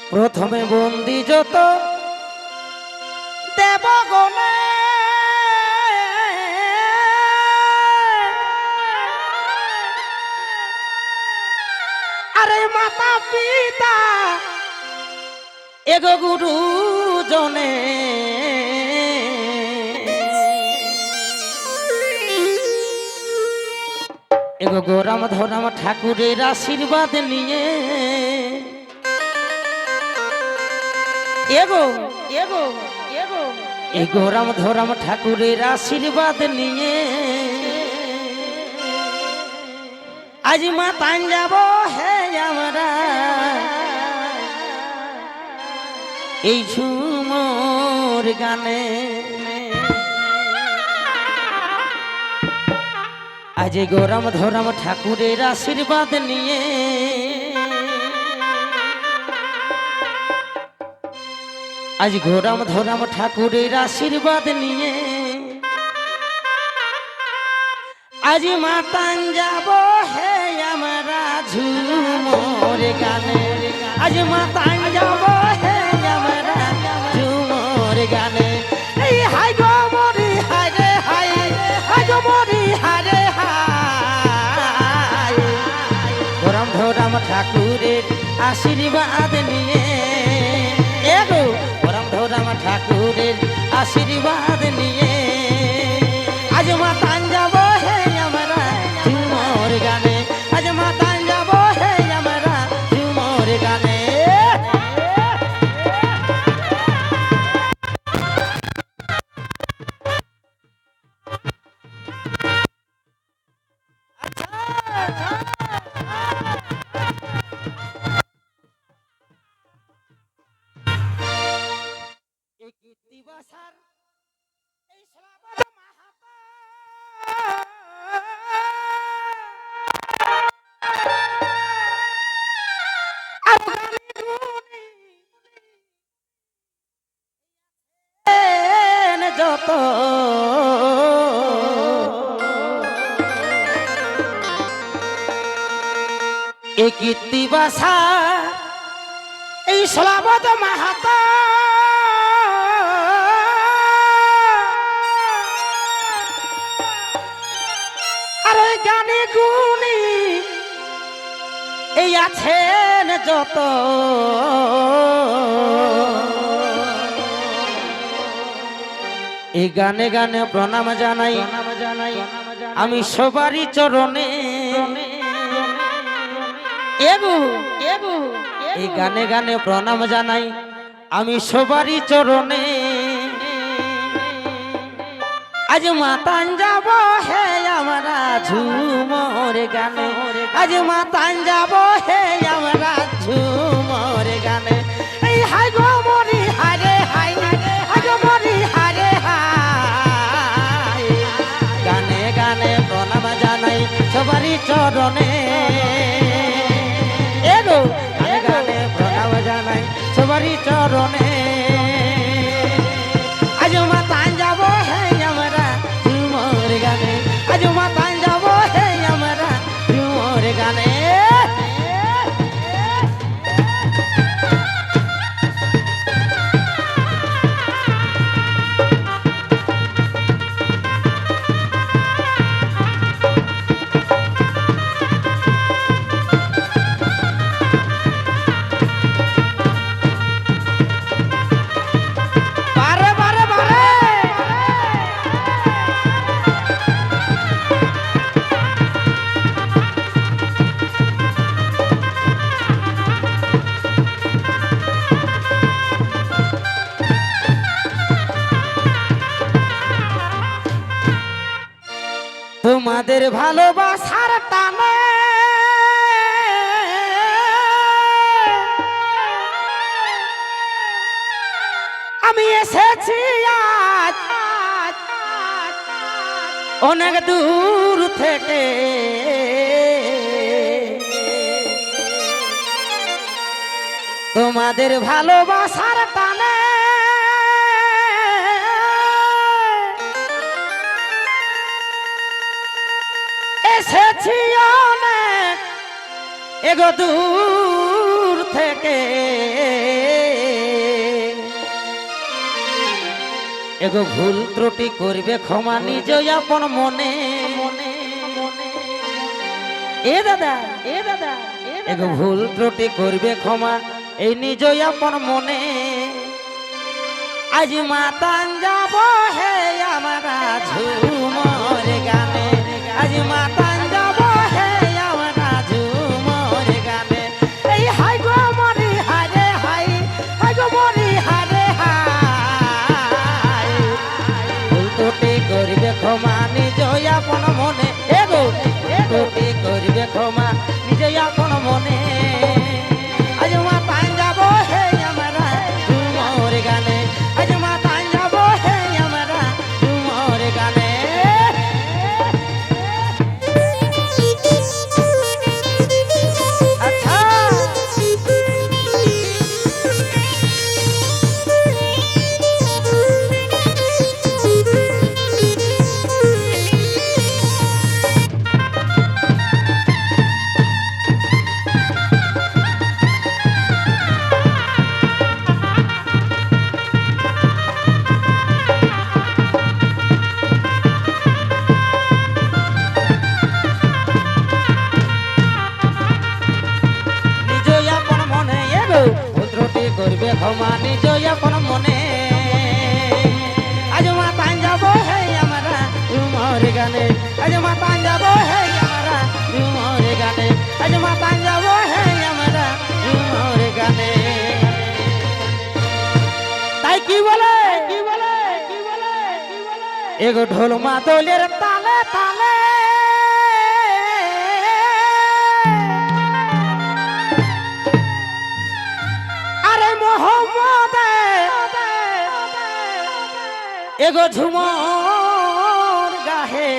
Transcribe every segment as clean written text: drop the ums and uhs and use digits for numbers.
প্রথমে বন্দি যত দেবগণে আরে মাতা পিতা এগো গুরু জনে এগো গোরাম ধরাম ঠাকুরের আশীর্বাদ নিয়ে এগো এগো এগো এগো রাম ধরাম ঠাকুরের আশীর্বাদ নিয়ে আজ মাতান যাব হে আমরা এই ঝুমর গানে আজ গোরাম ধরাম ঠাকুরের আশীর্বাদ নিয়ে আজ গোরাম ধরাম ঠাকুরের আশীর্বাদ নিয়ে আজ মাতান যাব হে আমরা ঝুমর গানে আজ মাতান যাব হে আমরা ঝুমর গানে এই হাই গো মরি হাই রে হাই হাই গো মরি হাই রে হাই গোরাম ধরাম ঠাকুরের আশীর্বাদ নিয়ে এগো রাম ঠাকুরের আশীর্বাদ নিয়ে আজ মাতান যাব হে আমরা ঝুমর গানে আজ মাতান যাব হে আমরা ঝুমর গানে যত এই কীর্তি বাসা এই শ্লাবত মাহাতা আরে গানে গুণী এই আছেন যত এই গানে গানে প্রণাম জানাই আমি সবারই চরণে এগো এগো এই গানে গানে প্রণাম জানাই আমি সবারই চরণে আজ মাতান যাব হে আমরা ঝুমর গানে আজ মাতান যাব হে আমরা ঝুমর গানে এই হাই গো মরি হারে হাই হাই গো মরি হারে হাই গানে গানে প্রণাম জানাই সবারই চরণে এগো গানে গানে প্রণাম জানাই সবারই চরণে আজ মাতান যাব হে আমরা ঝুমর গানে আজ মাতান যাব হে আমরা ঝুমর গানে তোমাদের ভালোবাসার টানে আমি এসেছি আজ অনেক দূর থেকে তোমাদের ভালোবাসার টানে এসেছি অনেক এগো দূর থেকে এগো ভুল ত্রুটি করবে ক্ষমা নিজ আপন মনে এ দাদা এগো ভুল ত্রুটি করবে ক্ষমা এই নিজ আপন মনে আজ মাতান যাব হে আমরা ঝুমর গানে আজ মাতান যাব হে আমরা ঝুমর গানে এই হাই গো মরি হারে হাই হাই গো মরি হারে হাই ভুল ত্রুটি করবে ক্ষমা নিজ আপন মনে এগো ত্রুটি করবে ক্ষমা নিজ আপন মনে আজ মাতান যাব হে আমরা ঝুমর গানে আজ মাতান যাব হে আমরা ঝুমর গানে আচ্ছা করবে ক্ষমা নিজ আপন মনে আজ মাতান যাব হে আমরা ঝুমর গানে আজ মাতান যাব হে আমরা ঝুমর গানে আজ মাতান যাব হে আমরা ঝুমর গানে তাই কি বলে এগো ঢোল মাদলের তালে তালে এগো ঝুমর গাহে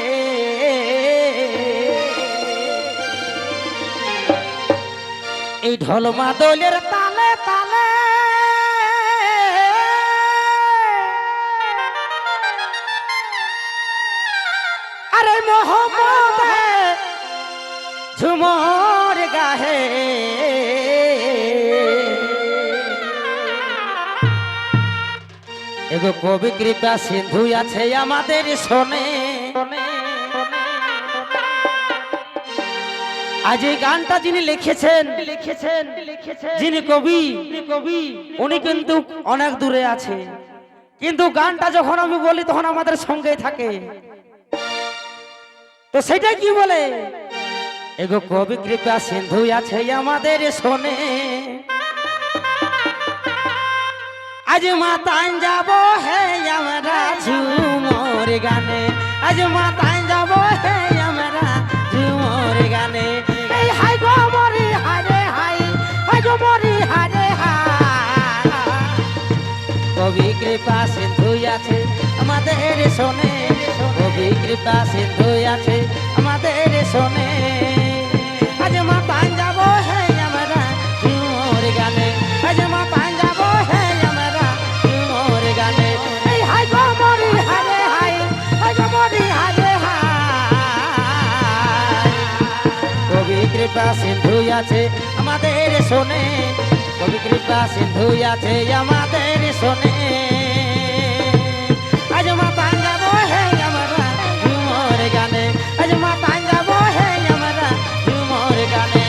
এই ঢোল মাদলের তালে তালে আরে মোহাম্মদ ঝুমর গাহে এগো কবি কৃপা সিন্ধু আছে আমাদের শোনে আজ এই গানটা যিনি লিখেছেন যিনি কবি উনি কিন্তু অনেক দূরে আছে কিন্তু গানটা যখন আমি বলি তখন আমাদের সঙ্গে থাকে তো সেটা কি বলে এগো কবি কৃপা সিন্ধু আছে আমাদের শোনে আজ মাতান যাব হে আমরা ঝুমর গানে আজ মাতান যাব হে আমরা ঝুমর গানে এই হাই গো মরি হারে হাই হাই গো মরি হারে হাই কবি কৃপা সিন্ধু আছে আমাদের শোনে কবি কৃপা সিন্ধু আছে আমাদের শোনে আজ মাতান যাব হে আমরা ঝুমর গানে আজ মাতান যাব হে কৃপা সিন্ধু আছে আমাদের শোনে কবি কৃপা সিন্ধু আছে আমাদের শোনে আজ মাতান যাব হে আমরা ঝুমর গানে আজ মাতান যাব হে আমরা ঝুমর গানে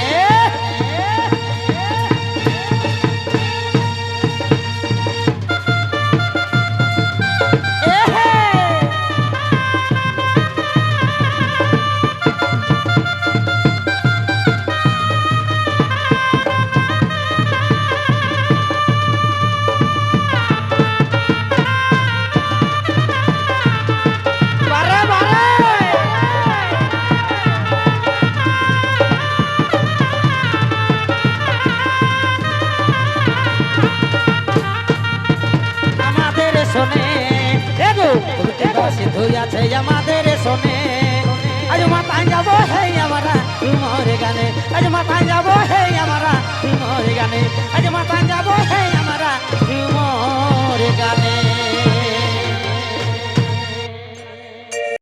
সিন্ধু আছে আমাদের শোনে আজ মাতান যাব হে আমরা ঝুমর গানে আজ মাতান যাব হে আমরা ঝুমর গানে আজ মাতান যাব